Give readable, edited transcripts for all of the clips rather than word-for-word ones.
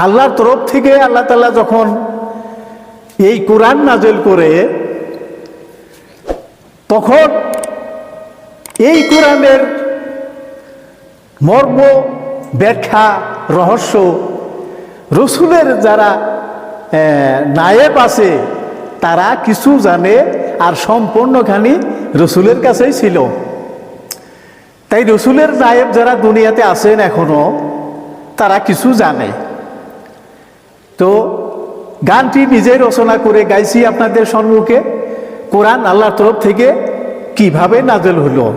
আল্লাহর তরফ থেকে আল্লাহ তাআলা যখন এই কোরআন নাযিল করে, তখন এই কোরআনের মর্ম, ব্যাখ্যা, রহস্য রসুলের যারা নায়েব আছে তারা কিছু জানে, আর সম্পূর্ণখানি রসুলের কাছেই ছিল। তাই রসুলের নায়েব যারা দুনিয়াতে আছেন এখনো, তারা কিছু জানে। তো গানটি নিজেই রচনা করে গাইছি আপনাদের সম্মুখে, কোরআন আল্লাহর তরফ থেকে কিভাবে নাযিল হলো।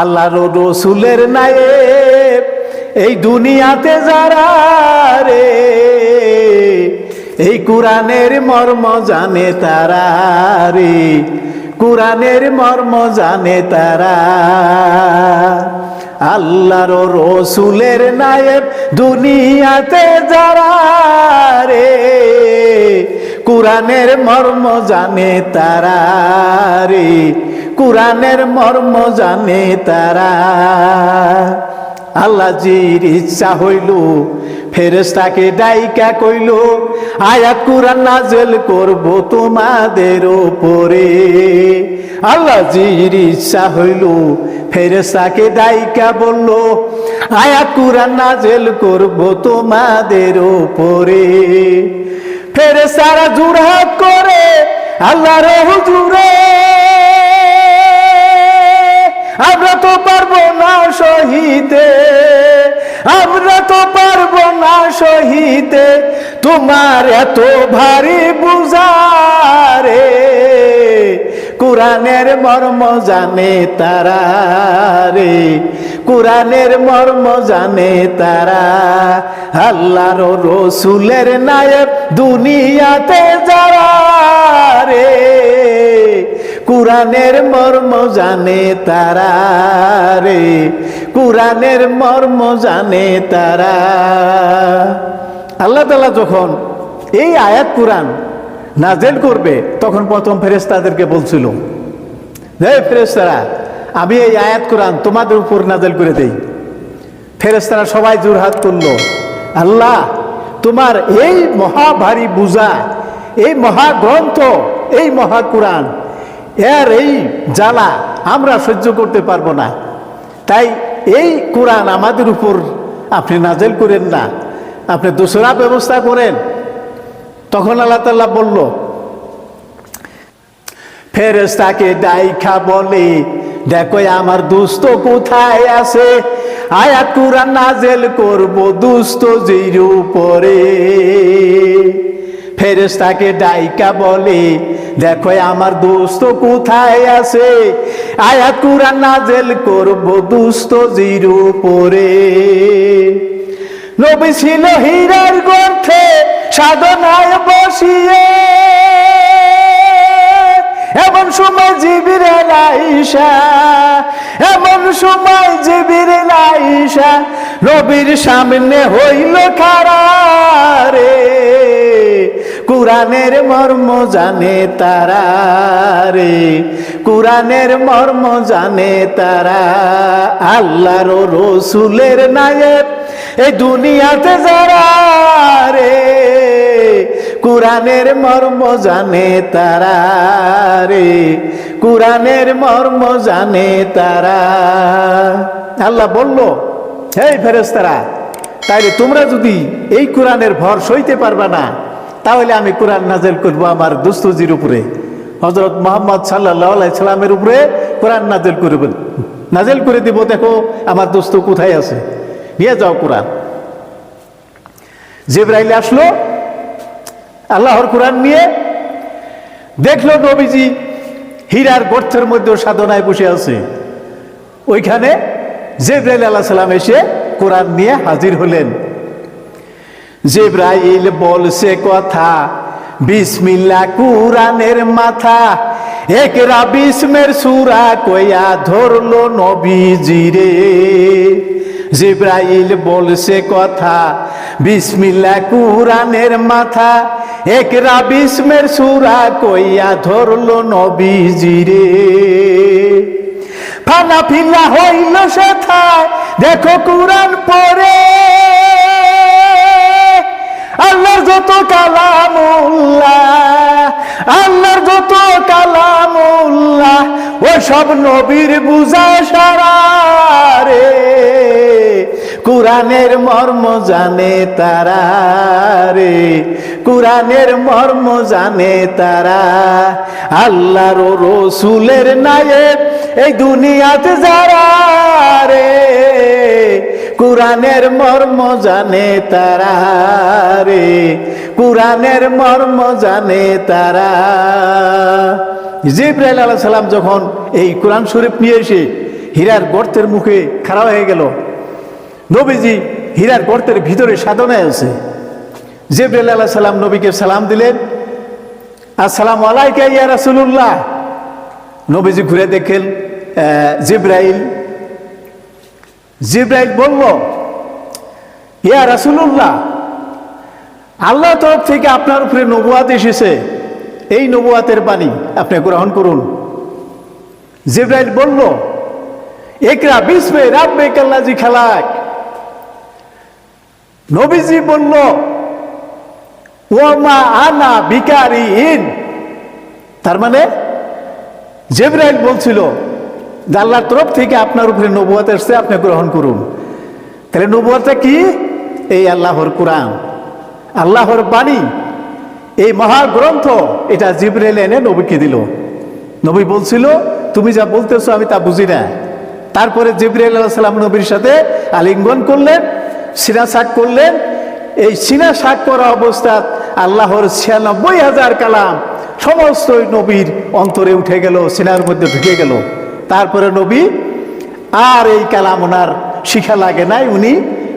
আল্লাহর রসুলের নায়েব এই দুনিয়াতে যারা রে, এই কোরআনের মর্ম জানে তারা রে, কোরআনের মর্ম জানে তারা। আল্লাহর রসুলের নায়েব দুনিয়াতে যারা রে, কোরআনের মর্ম জানে তারা রে, কোরআনের মর্ম জানে তারা। আল্লাহ জির ইচ্ছা হইল ফেরেশতাকে ডাইকা কইল, আয়াত কুরআন নাযিল করব তোমাদের উপরে। আল্লাহ জির ইচ্ছা হইল ফেরেশতাকে ডাইকা বলল, আয়াত কুরআন নাযিল করব তোমাদের উপরে। ফেরেশতারা জুরহাত করে আল্লাহর হুজুরে, আমরা তো পারবো না সহিতে, আমরা তো পারবো না সহিতে তোমার এত ভারী বুঝা রে। কোরআনের মর্ম জানে তারা রে, কোরআনের মর্ম জানে তারা। আল্লাহর রসুলের নায়েব দুনিয়াতে যারা রে, কোরআনের মর্ম জানে তারা রে, কোরআনের মর্ম জানে তারা। আল্লাহ তাআলা যখন এই আয়াত কোরআন নাযিল করবে, তখন প্রথম ফেরেশতাদেরকে বলছিল, হে ফেরেশতারা, আমি এই আয়াত কোরআন তোমাদের উপর নাযিল করে দেই। ফেরেশতারা সবাই জোড়হাত করলো, আল্লাহ তোমার এই মহাভারী বুঝা, এই মহাগ্রন্থ, এই মহা কোরআন, এর এই জ্বালা আমরা সহ্য করতে পারবো না, তাই এই কোরআন আমাদের উপর আপনি নাযিল করেন না, আপনি দোসরা ব্যবস্থা করেন। তখন আল্লাহ তাআলা বলল, ফেরেশতাকে ডাইকা বলে, দেখো আমার দুস্থ কোথায় আছে, আয়াত কুরআন নাযিল করব দুস্থ জির উপরে। ফেরেশতাকে ডাইকা বলে, দেখো আমার দোস্ত কোথায় আছে, আয়াত কুরআন নাযিল করব দুস্থ জির উপরে। নবী ছিল হীরার গর্তে সাধনায় বসিয়ে, এমন সময় জিবরিল আইসা, এমন সময় জিবরিল আইসা নবীর সামনে হইল খাড়া রে। কোরআনের মর্ম জানে তারা রে, কোরআনের মর্ম জানে তারা। আল্লাহর রসুলের নায়েব এই দুনিয়াতে যারা রে, কোরআনের মর্ম জানে তারা রে, কোরআনের মর্ম জানে তারা। আল্লাহ বলল, হে ফেরেশতারা, তাইলে তোমরা যদি এই কোরআনের ভর সইতে পারবা না, তাহলে আমি কোরআন নাযিল করব আমার দোস্তজির উপরে, হযরত মুহাম্মদ সাল্লাল্লাহু আলাইহি সাল্লামের উপরে কোরআন নাযিল করব, নাযিল করে দিব। দেখো আমার দোস্ত কোথায় আছে, নিয়ে যাও কোরআন। জিবরাইল আসলো আল্লাহর কোরআন নিয়ে, দেখলো নবীজি হীরার গর্তের মধ্যে সাধনায় বসে আছে। ওইখানে জিবরাইল আলাইহিস সালাম এসে কোরআন নিয়ে হাজির হলেন। জিবরাইল বলছে কথা, বিসমিল্লাহ কোরআনের মাথা, একরা বিস্মের সূরা কইয়া ধরলো নবীজিরে। জিবরাইল বলছে কথা, বিসমিল্লাহ কোরআনের মাথা, একরা বিস্মের সূরা কইয়া ধরলো নবীজিরে। ফানা ফিল্লা হইল সেথায়, দেখো কোরআন পড়ে, সব নবীর বুঝা সারা রে, কুরআনের মর্ম জানে তারা রে, কুরআনের মর্ম জানে তারা। আল্লাহর রসুলের নায়েব এই দুনিয়াতে যারা রে, কুরআনের মর্ম জানে তারা রে, কুরআনের মর্ম জানে তারা। জিবরাইল আলাইহিস সালাম যখন এই কোরআন শরীফ নিয়ে এসে হীরার গর্তের মুখে খাড়া হয়ে গেল, নবীজি হীরার গর্তের ভিতরে সাধনায় আছে। জিবরাইল আলাইহিস সালাম নবীকে সালাম দিলেন, আসসালামু আলাইকা ইয়া রাসূলুল্লাহ। নবীজি ঘুরে দেখেন জিবরাইল। জিবরাইল বলল, ইয়া রাসূলুল্লাহ, আল্লাহ তরফ থেকে আপনার উপরে নবুয়াত এসেছে, এই নবুয়াতের বাণী আপনি গ্রহণ করুন। জিবরাইল বলল, ইকরা বিসমি রাব্বিকাল্লাযী খালাক। নবীজি বলল, ওয়া মা আনা বিকারিন। তার মানে জিবরাইল বলছিল যে আল্লাহর তরফ থেকে আপনার উপরে নবুয়াত এসেছে, আপনি গ্রহণ করুন। তাহলে নবুয়াতটা কি? এই আল্লাহর কোরআন, আল্লাহর বাণী, এই মহাগ্রন্থ, এটা জিবরাইল এনে নবীকে দিল। নবী বলছিল, তুমি যা বলতেছো আমি তা বুঝি না। তারপরে জিবরাইল আলাইহিস সালাম নবীর সাথে আলিঙ্গন করলেন, সিনা শাক করলেন। এই সিনা শাক করা অবস্থায় আল্লাহর ৯৬,০০০ কালাম সমস্ত নবীর অন্তরে উঠে গেল, সিনার মধ্যে ঢুকে গেল। তারপরে নবী আর এই কালাম ওনার শিখা লাগে নাই, উনি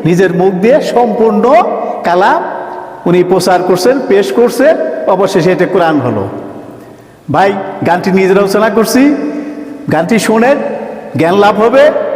নিজের মুখ দিয়ে সম্পূর্ণ কালাম উনি প্রচার করছেন, পেশ করছেন, অবশেষে এটা কোরআন হলো। ভাই, গানটি নিজের আলোচনা করছি, গানটি শোনেন, জ্ঞান লাভ হবে।